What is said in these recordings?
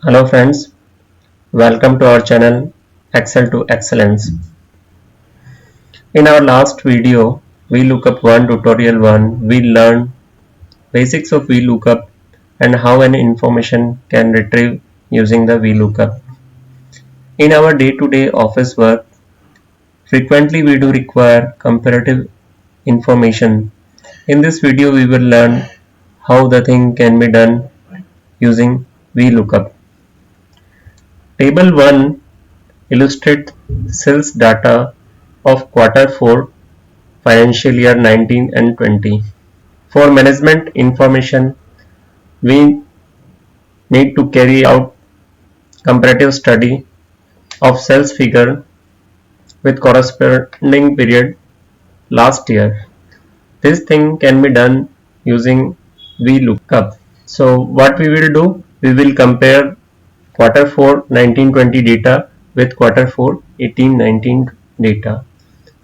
Hello friends, welcome to our channel Excel to Excellence. In our last video, VLOOKUP 1 tutorial 1, we learned basics of VLOOKUP and how an information can retrieve using the VLOOKUP. In our day-to-day office work, frequently we do require comparative information. In this video, we will learn how the thing can be done using VLOOKUP. Table 1 illustrates sales data of quarter 4 financial year 19 and 20. For management information, we need to carry out comparative study of sales figure with corresponding period last year. This thing can be done using VLOOKUP. So what we will do, we will compare quarter 4 1920 data with quarter 4 1819 data.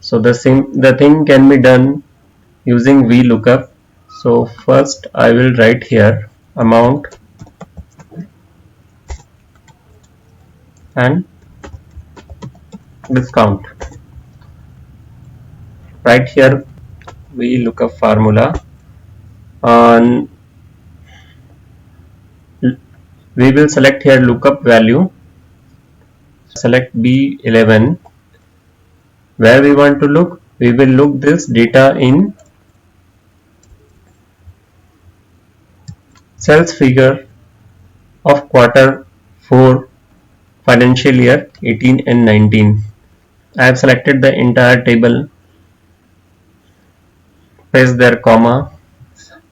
So the thing can be done using VLOOKUP. So first I will write here amount and discount. Right here VLOOKUP formula, and we will select here lookup value, select B11. Where we want to look, we will look this data in sales figure of quarter 4 financial year 18 and 19. I have selected the entire table, press their comma.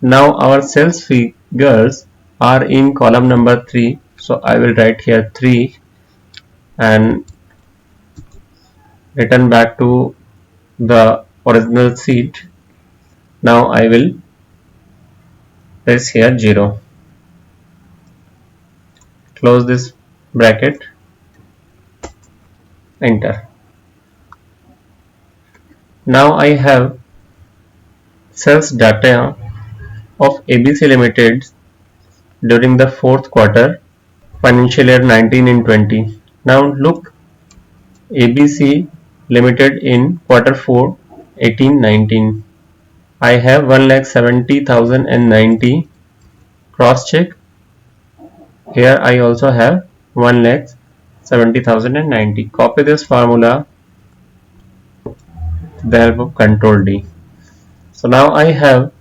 Now our sales figures are in column number 3, so I will write here 3 and return back to the original sheet. Now I will press here 0, close this bracket, enter. Now I have sales data of ABC Limited during the fourth quarter financial year 19 and 20. Now look ABC Limited in quarter 4 18-19. I have 1,70,090. Cross check. Here I also have 1,70,090. Copy this formula with the help of Control D. So now I have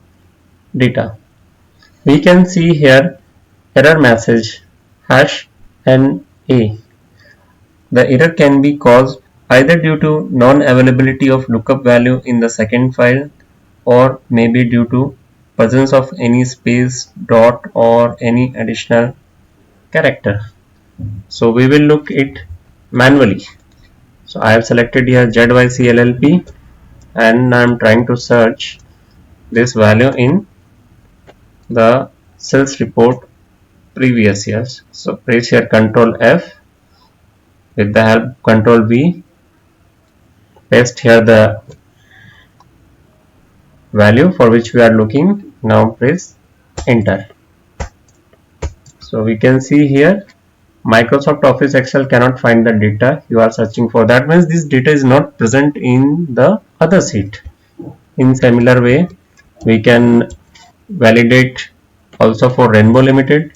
data. We can see here error message #NA. The error can be caused either due to non-availability of lookup value in the second file, or maybe due to presence of any space, dot, or any additional character. So we will look it manually. So I have selected here ZYCLLP and I am trying to search this value in the sales report previous years. So press here Control F, with the help of Control V, paste here the value for which we are looking. Now press enter. So we can see here Microsoft Office Excel cannot find the data you are searching for. That means this data is not present in the other sheet. In similar way, we can validate also for Rainbow Limited.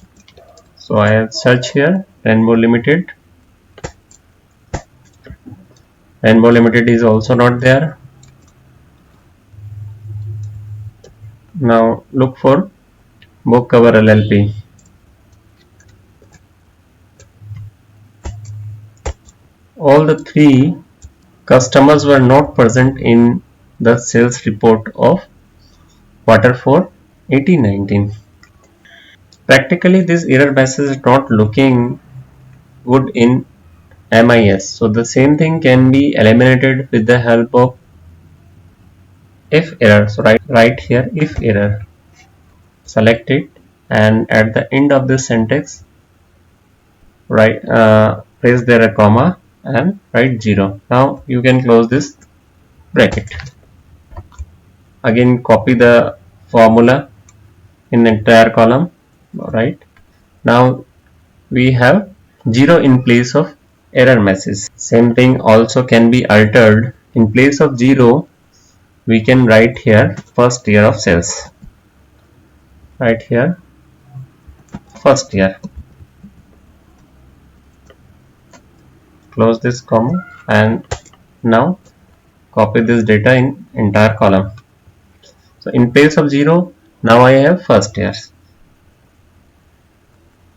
So I have searched here Rainbow Limited. Rainbow Limited is also not there. Now look for Book Cover LLP. All the 3 customers were not present in the sales report of quarter 4 18-19. Practically this error message is not looking good in MIS. So the same thing can be eliminated with the help of if error. So write here if error, select it, and at the end of this sentence place there a comma and write 0. Now you can close this bracket. Again copy the formula in the entire column. Right now we have 0 in place of error message. Same thing also can be altered. In place of 0 we can write here first year of sales. Right here first year. Close this comma and now copy this data in entire column. So in place of 0 now I have first year.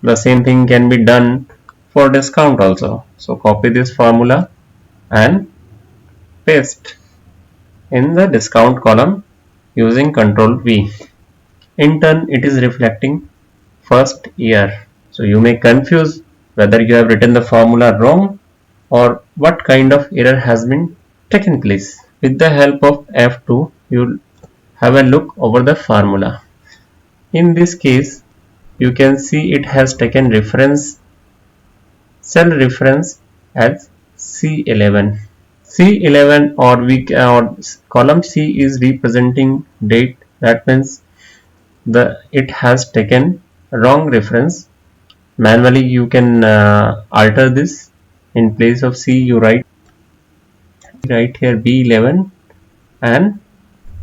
The same thing can be done for discount also. So copy this formula and paste in the discount column using Ctrl V. In turn it is reflecting first year. So you may confuse whether you have written the formula wrong or what kind of error has been taken place. With the help of F2 you will have a look over the formula. In this case you can see it has taken cell reference as C11. C11 or column C is representing date. That means it has taken wrong reference. Manually you can alter this. In place of C you write here B11 and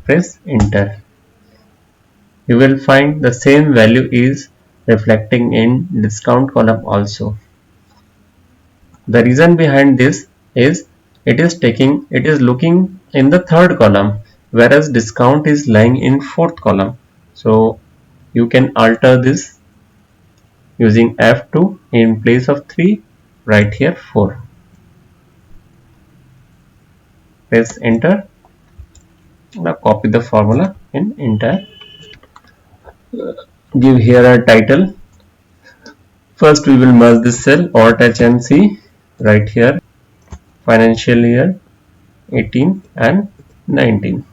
press enter. You will find the same value is reflecting in discount column also. The reason behind this is it is looking in the third column, whereas discount is lying in fourth column. So you can alter this using F2. In place of 3 write here 4. Press enter. Now copy the formula in entire. Give here a title. First we will merge this cell, Alt H and C. Right here financial year 18 and 19.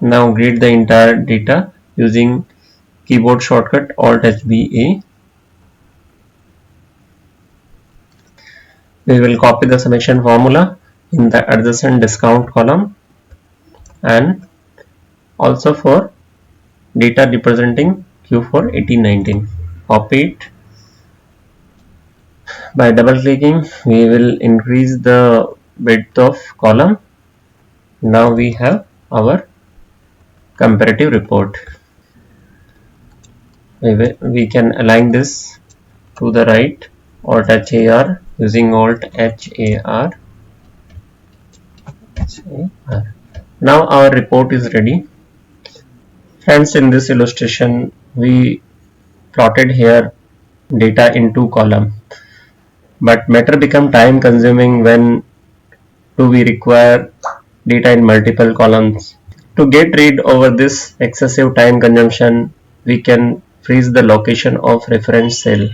Now read the entire data using keyboard shortcut Alt HBA. We will copy the summation formula in the adjacent discount column and also for data representing Q4 18-19. Copy it. By double clicking we will increase the width of column. Now we have our comparative report. We can align this to the right, Alt HAR, using Alt HAR. Now our report is ready. Friends, in this illustration we plotted here data in 2 columns, but matter become time consuming when do we require data in multiple columns. To get rid over this excessive time consumption, we can freeze the location of reference cell.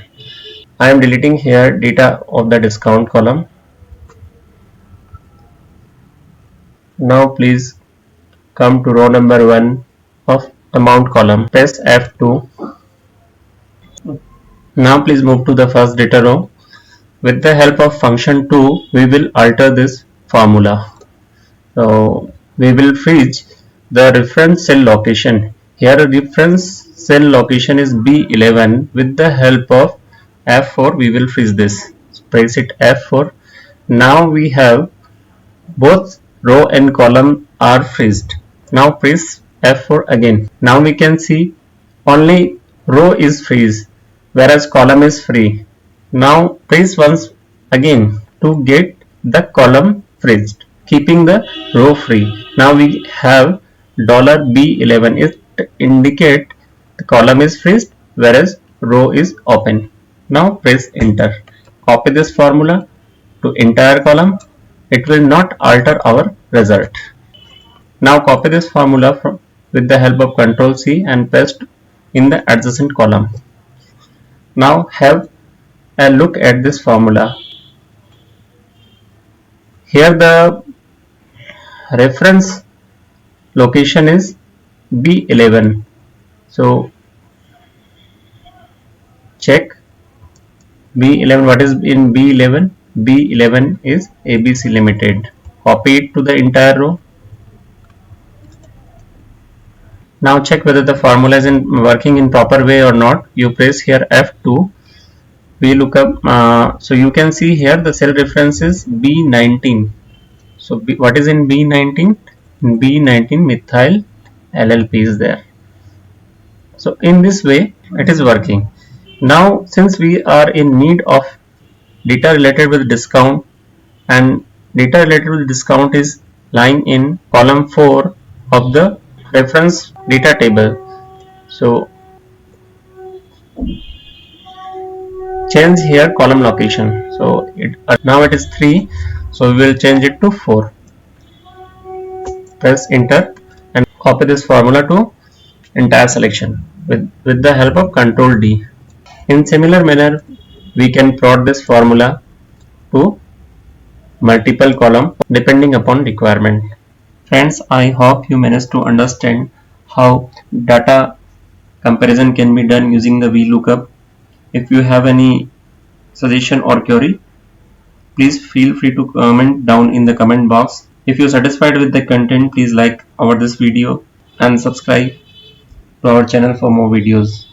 I am deleting here data of the discount column. Now please come to row number 1 of amount column. Press F2. Now please move to the first data row. With the help of function 2, we will alter this formula. So we will freeze the reference cell location. Here a reference cell location is B11. With the help of F4 we will freeze this. Press it F4. Now we have both row and column are freezed. Now press F4 again. Now we can see only row is freeze whereas column is free. Now press once again to get the column freezed, keeping the row free. Now we have $B11. It indicate the column is freezed whereas row is open. Now press enter. Copy this formula to entire column. It will not alter our result. Now copy this formula with the help of Ctrl C and paste in the adjacent column. Now have a look at this formula. Here the reference location is B11. So check B11. What is in B11? B11 is ABC Limited. Copy it to the entire row. Now check whether the formula is working in proper way or not. You press here F2. VLOOKUP. So you can see here the cell reference is B19. So what is in B19? In B19 methyl LLP is there. So in this way it is working. Now since we are in need of data related with discount, and data related with discount is lying in column 4 of the reference data table. So change here column location. So now it is 3. So we will change it to 4. Press enter and copy this formula to entire selection with the help of Ctrl D. In similar manner, we can plot this formula to multiple column depending upon requirement. Friends, I hope you managed to understand how data comparison can be done using the VLOOKUP. If you have any suggestion or query, please feel free to comment down in the comment box. If you are satisfied with the content, please like this video and subscribe to our channel for more videos.